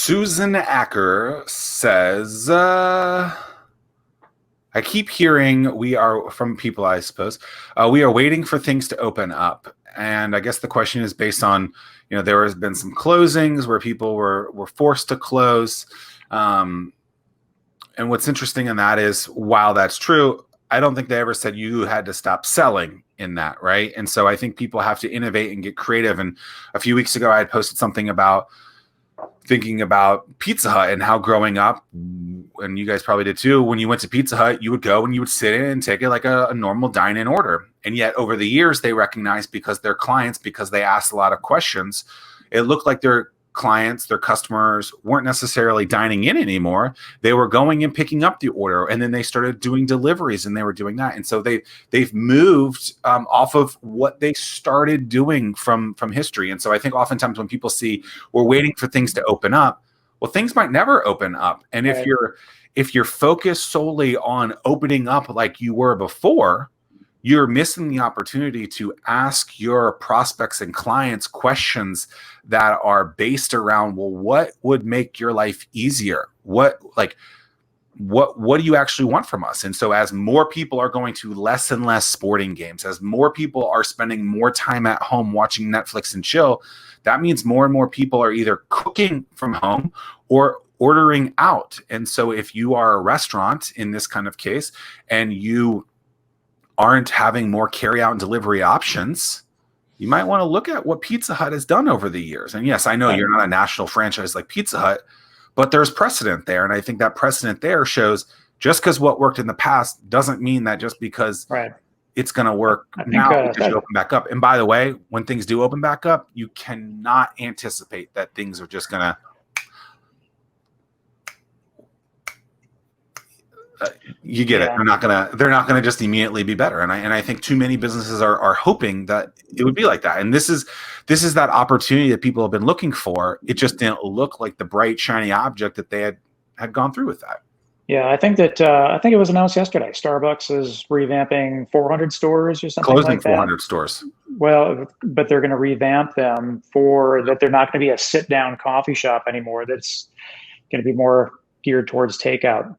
Susan Acker says, I keep hearing we are from people, I suppose, we are waiting for things to open up. And I guess the question is based on, there has been some closings where people were forced to close. And what's interesting in that is, while that's true, I don't think they ever said you had to stop selling in that, right? And so I think people have to innovate and get creative. And a few weeks ago, I had posted something about thinking about Pizza Hut and how growing up, and you guys probably did too, when you went to Pizza Hut, you would go and you would sit in and take it like a normal dine-in order. And yet over the years, they recognized, because their clients, because they asked a lot of questions, it looked like their clients, their customers weren't necessarily dining in anymore. They were going and picking up the order, and then they started doing deliveries, and they were doing that. And so they've moved off of what they started doing from history. And so I think oftentimes when people see we're waiting for things to open up, well, things might never open up. And Right. if you're focused solely on opening up like you were before, you're missing the opportunity to ask your prospects and clients questions that are based around, well, what would make your life easier? What do you actually want from us? And so as more people are going to less and less sporting games, as more people are spending more time at home watching Netflix and chill, that means more and more people are either cooking from home or ordering out. And so if you are a restaurant in this kind of case, and you aren't having more carry out and delivery options, you might want to look at what Pizza Hut has done over the years. And yes, I know you're not a national franchise like Pizza Hut, but there's precedent there. And I think that precedent there shows, just because what worked in the past doesn't mean that just because Right. it's going to work now because you open back up. And by the way, when things do open back up, you cannot anticipate that things are just going to you get it. They're not gonna just immediately be better. And I think too many businesses are hoping that it would be like that. And this is that opportunity that people have been looking for. It just didn't look like the bright, shiny object that they had gone through with that. Yeah, I think it was announced yesterday. Starbucks is revamping 400 stores or something Closing like that. 400 stores. Well, but they're going to revamp them for that. They're not going to be a sit-down coffee shop anymore. That's going to be more geared towards takeout.